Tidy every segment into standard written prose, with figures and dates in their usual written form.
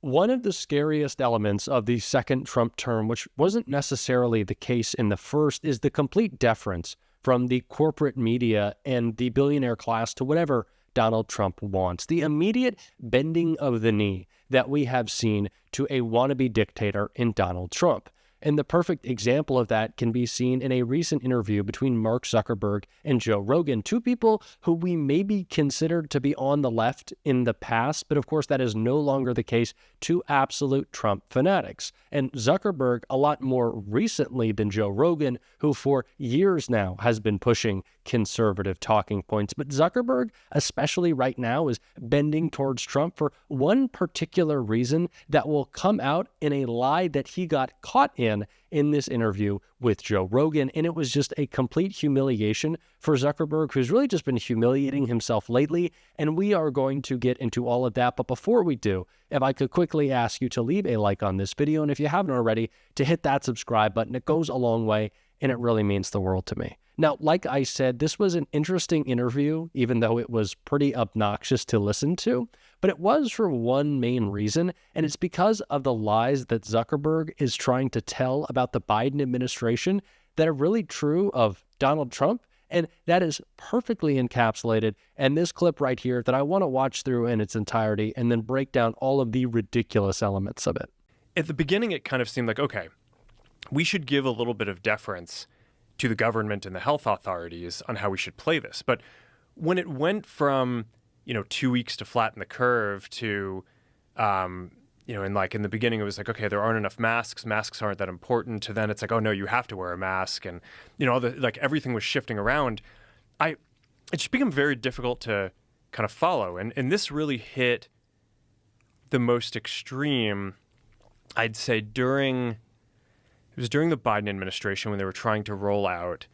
One of the scariest elements of the second Trump term, which wasn't necessarily the case in the first, is the complete deference from the corporate media and the billionaire class to whatever Donald Trump wants. The immediate bending of the knee that we have seen to a wannabe dictator in Donald Trump. And the perfect example of that can be seen in a recent interview between Mark Zuckerberg and Joe Rogan, two people who we maybe considered to be on the left in the past, but of course that is no longer the case, two absolute Trump fanatics. And Zuckerberg, a lot more recently than Joe Rogan, who for years now has been pushing conservative talking points. But Zuckerberg, especially right now, is bending towards Trump for one particular reason that will come out in a lie that he got caught in this interview with Joe Rogan. And it was just a complete humiliation for Zuckerberg, who's really just been humiliating himself lately. And we are going to get into all of that. But before we do, if I could quickly ask you to leave a like on this video, and if you haven't already, to hit that subscribe button. It goes a long way, and it really means the world to me. Now, like I said, this was an interesting interview, even though it was pretty obnoxious to listen to, but it was for one main reason, and it's because of the lies that Zuckerberg is trying to tell about the Biden administration that are really true of Donald Trump, and that is perfectly encapsulated in this clip right here that I want to watch through in its entirety and then break down all of the ridiculous elements of it. At the beginning, it kind of seemed like, okay, we should give a little bit of deference to the government and the health authorities on how we should play this. But when it went from, 2 weeks to flatten the curve to, and like in the beginning, it was like, okay, there aren't enough masks. Masks aren't that important. To then it's like, oh no, you have to wear a mask. And, everything was shifting around. It just became very difficult to kind of follow. And this really hit the most extreme, I'd say, during the Biden administration when they were trying to roll out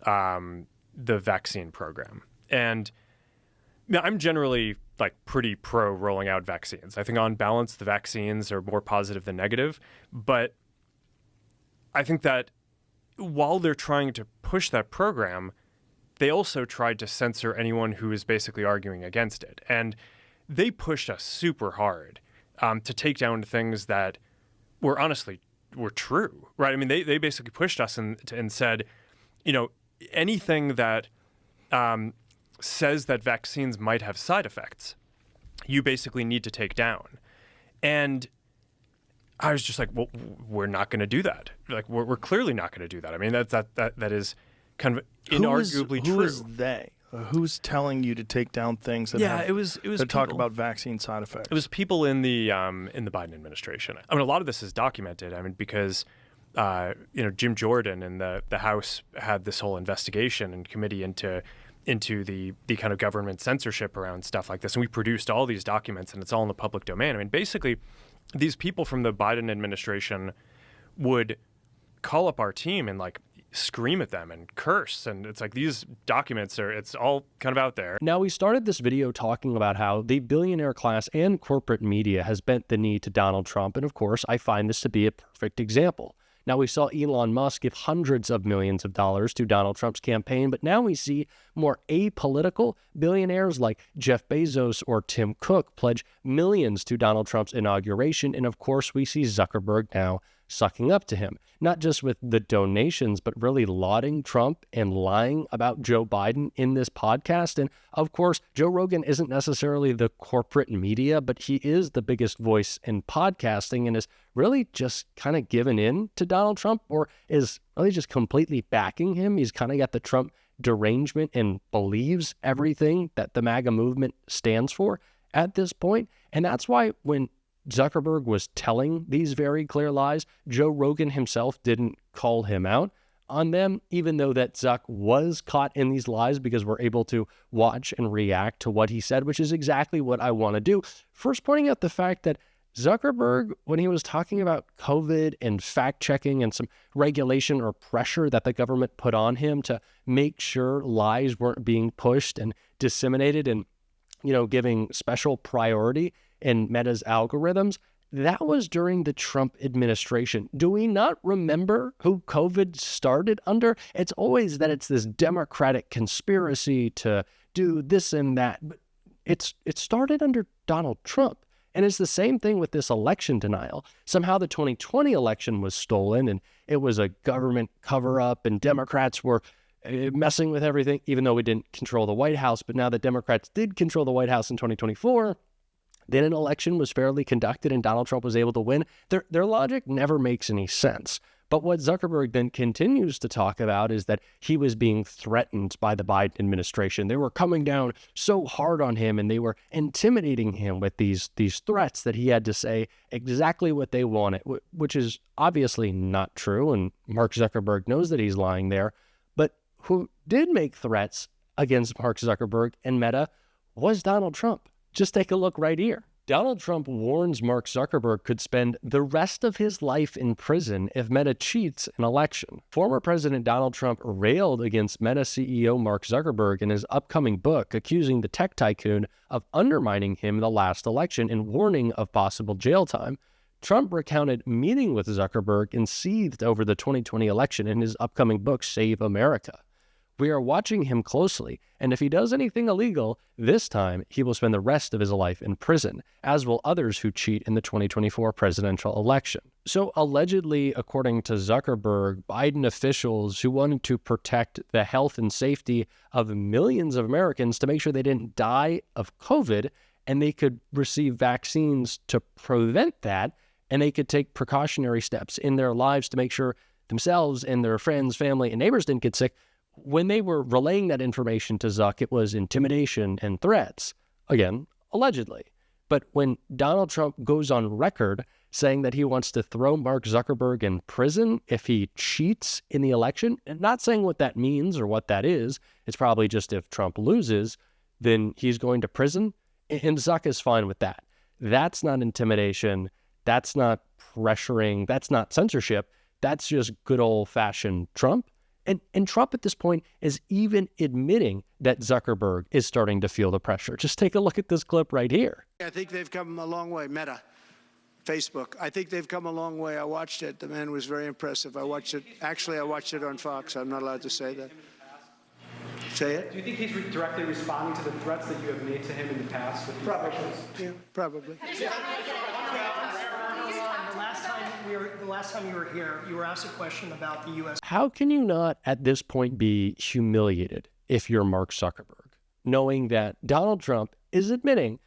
the vaccine program. And I'm generally pretty pro rolling out vaccines. I think on balance, the vaccines are more positive than negative. But I think that while they're trying to push that program, they also tried to censor anyone who is basically arguing against it. And they pushed us super hard to take down things that were honestly were true, right? I mean, they basically pushed us and said, anything that says that vaccines might have side effects, you basically need to take down. And I was just like, well, we're not going to do that. We're clearly not going to do that. I mean, that is kind of inarguably true. Who is they? Who's telling you to take down things that it was that talk about vaccine side effects? It was people in the Biden administration. I mean, a lot of this is documented. I mean, because Jim Jordan and the House had this whole investigation and committee into the kind of government censorship around stuff like this, and we produced all these documents, and it's all in the public domain. I mean, basically, these people from the Biden administration would call up our team and scream at them and curse, and it's like these documents it's all kind of out there. Now, we started this video talking about how the billionaire class and corporate media has bent the knee to Donald Trump, and of course I find this to be a perfect example. Now, we saw Elon Musk give hundreds of millions of dollars to Donald Trump's campaign, but now we see more apolitical billionaires like Jeff Bezos or Tim Cook pledge millions to Donald Trump's inauguration, and of course we see Zuckerberg now sucking up to him, not just with the donations, but really lauding Trump and lying about Joe Biden in this podcast. And of course, Joe Rogan isn't necessarily the corporate media, but he is the biggest voice in podcasting and is really just kind of given in to Donald Trump, or is really just completely backing him. He's kind of got the Trump derangement and believes everything that the MAGA movement stands for at this point. And that's why when Zuckerberg was telling these very clear lies, Joe Rogan himself didn't call him out on them, even though that Zuck was caught in these lies, because we're able to watch and react to what he said, which is exactly what I want to do. First, pointing out the fact that Zuckerberg, when he was talking about COVID and fact-checking and some regulation or pressure that the government put on him to make sure lies weren't being pushed and disseminated and, giving special priority in Meta's algorithms, that was during the Trump administration. Do we not remember who COVID started under? It's always that it's this Democratic conspiracy to do this and that, but it started under Donald Trump. And it's the same thing with this election denial. Somehow the 2020 election was stolen and it was a government cover-up and Democrats were messing with everything, even though we didn't control the White House. But now that Democrats did control the White House in 2024, then an election was fairly conducted and Donald Trump was able to win. Their logic never makes any sense. But what Zuckerberg then continues to talk about is that he was being threatened by the Biden administration. They were coming down so hard on him and they were intimidating him with these threats that he had to say exactly what they wanted, which is obviously not true. And Mark Zuckerberg knows that he's lying there. But who did make threats against Mark Zuckerberg and Meta was Donald Trump. Just take a look right here. Donald Trump warns Mark Zuckerberg could spend the rest of his life in prison if Meta cheats an election. Former President Donald Trump railed against Meta CEO Mark Zuckerberg in his upcoming book, accusing the tech tycoon of undermining him in the last election and warning of possible jail time. Trump recounted meeting with Zuckerberg and seethed over the 2020 election in his upcoming book, Save America. We are watching him closely, and if he does anything illegal, this time he will spend the rest of his life in prison, as will others who cheat in the 2024 presidential election. So allegedly, according to Zuckerberg, Biden officials who wanted to protect the health and safety of millions of Americans to make sure they didn't die of COVID, and they could receive vaccines to prevent that, and they could take precautionary steps in their lives to make sure themselves and their friends, family, and neighbors didn't get sick. When they were relaying that information to Zuck, it was intimidation and threats. Again, allegedly. But when Donald Trump goes on record saying that he wants to throw Mark Zuckerberg in prison if he cheats in the election, and not saying what that means or what that is, it's probably just if Trump loses, then he's going to prison, and Zuck is fine with that. That's not intimidation. That's not pressuring. That's not censorship. That's just good old-fashioned Trump. And Trump at this point is even admitting that Zuckerberg is starting to feel the pressure. Just take a look at this clip right here. I think they've come a long way. Meta, Facebook. I think they've come a long way. I watched it. The man was very impressive. I watched it. Actually, I watched it on Fox. I'm not allowed to say that. Say it? Do you think he's directly responding to the threats that you have made to him in the past? With Probably. Yeah, probably. The last time you were here, you were asked a question about the U.S. How can you not at this point be humiliated if you're Mark Zuckerberg, knowing that Donald Trump is admitting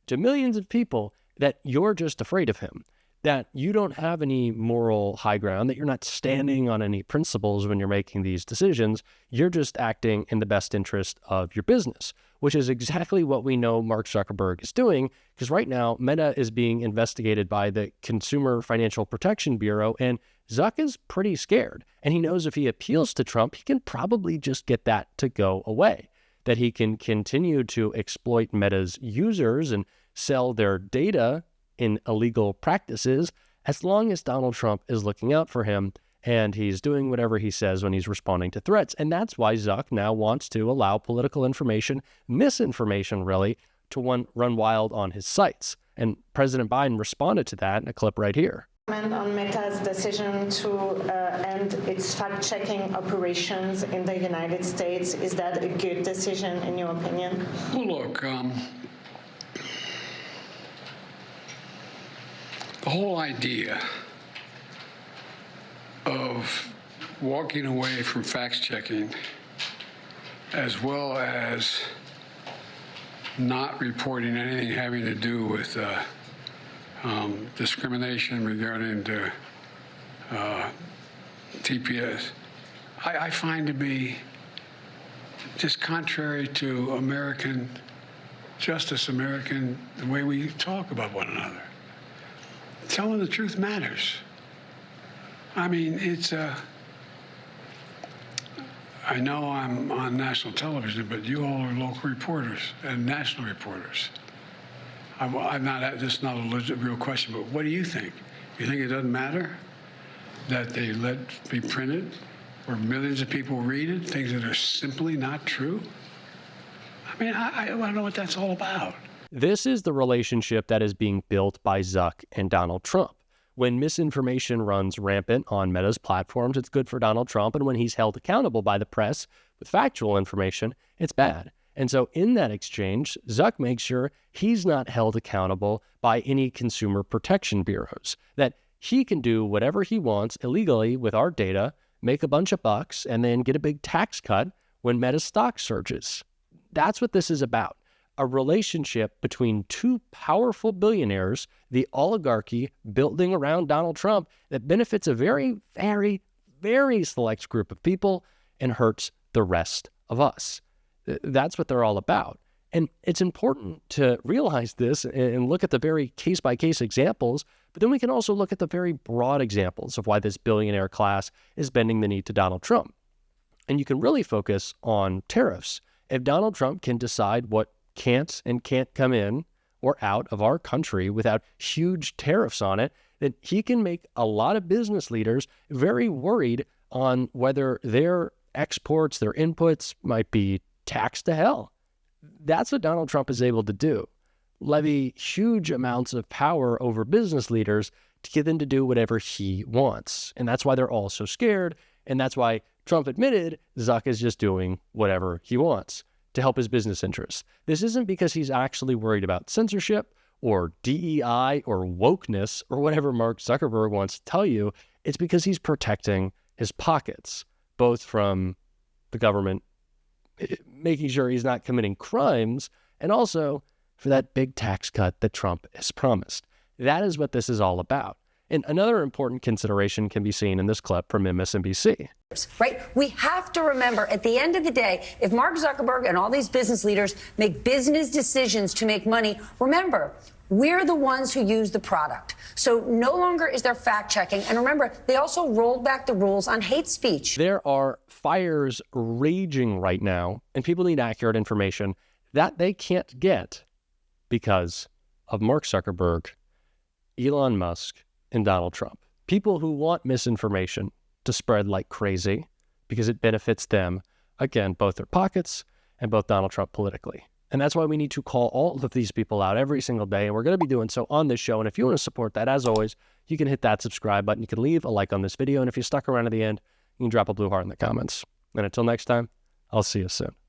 to millions of people that you're just afraid of him, that you don't have any moral high ground, that you're not standing on any principles when you're making these decisions, you're just acting in the best interest of your business, which is exactly what we know Mark Zuckerberg is doing, because right now Meta is being investigated by the Consumer Financial Protection Bureau, and Zuck is pretty scared. And he knows if he appeals to Trump, he can probably just get that to go away, that he can continue to exploit Meta's users and sell their data in illegal practices as long as Donald Trump is looking out for him and he's doing whatever he says when he's responding to threats. And that's why Zuck now wants to allow political information, misinformation really, to run wild on his sites. And President Biden responded to that in a clip right here. Comment on Meta's decision to end its fact-checking operations in the United States. Is that a good decision in your opinion? Well, look, the whole idea of walking away from fact-checking as well as not reporting anything having to do with discrimination regarding to TPS, I find to be just contrary to American justice, the way we talk about one another. Telling the truth matters. I mean, I know I'm on national television, but you all are local reporters and national reporters. I'm not, this is not a legit real question, but what do you think? You think it doesn't matter that they let be printed where millions of people read it, things that are simply not true? I mean, I want to know what that's all about. This is the relationship that is being built by Zuck and Donald Trump. When misinformation runs rampant on Meta's platforms, it's good for Donald Trump, and when he's held accountable by the press with factual information, it's bad. And so in that exchange, Zuck makes sure he's not held accountable by any consumer protection bureaus, that he can do whatever he wants illegally with our data, make a bunch of bucks, and then get a big tax cut when Meta's stock surges. That's what this is about. A relationship between two powerful billionaires, the oligarchy building around Donald Trump, that benefits a very, very, very select group of people and hurts the rest of us. That's what they're all about. And it's important to realize this and look at the very case-by-case examples, but then we can also look at the very broad examples of why this billionaire class is bending the knee to Donald Trump. And you can really focus on tariffs. If Donald Trump can decide what can't and can't come in or out of our country without huge tariffs on it, then he can make a lot of business leaders very worried on whether their exports, their inputs might be taxed to hell. That's what Donald Trump is able to do. Levy huge amounts of power over business leaders to get them to do whatever he wants. And that's why they're all so scared. And that's why Trump admitted Zuck is just doing whatever he wants to help his business interests. This isn't because he's actually worried about censorship or DEI or wokeness or whatever Mark Zuckerberg wants to tell you. It's because he's protecting his pockets, both from the government making sure he's not committing crimes, and also for that big tax cut that Trump has promised. That is what this is all about. And another important consideration can be seen in this clip from MSNBC. Right? We have to remember, at the end of the day, if Mark Zuckerberg and all these business leaders make business decisions to make money, remember, we're the ones who use the product. So no longer is there fact checking. And remember, they also rolled back the rules on hate speech. There are fires raging right now, and people need accurate information that they can't get because of Mark Zuckerberg, Elon Musk, and Donald Trump. People who want misinformation to spread like crazy because it benefits them, again, both their pockets and both Donald Trump politically. And that's why we need to call all of these people out every single day. And we're going to be doing so on this show. And if you want to support that, as always, you can hit that subscribe button. You can leave a like on this video. And if you stuck around to the end, you can drop a blue heart in the comments. And until next time, I'll see you soon.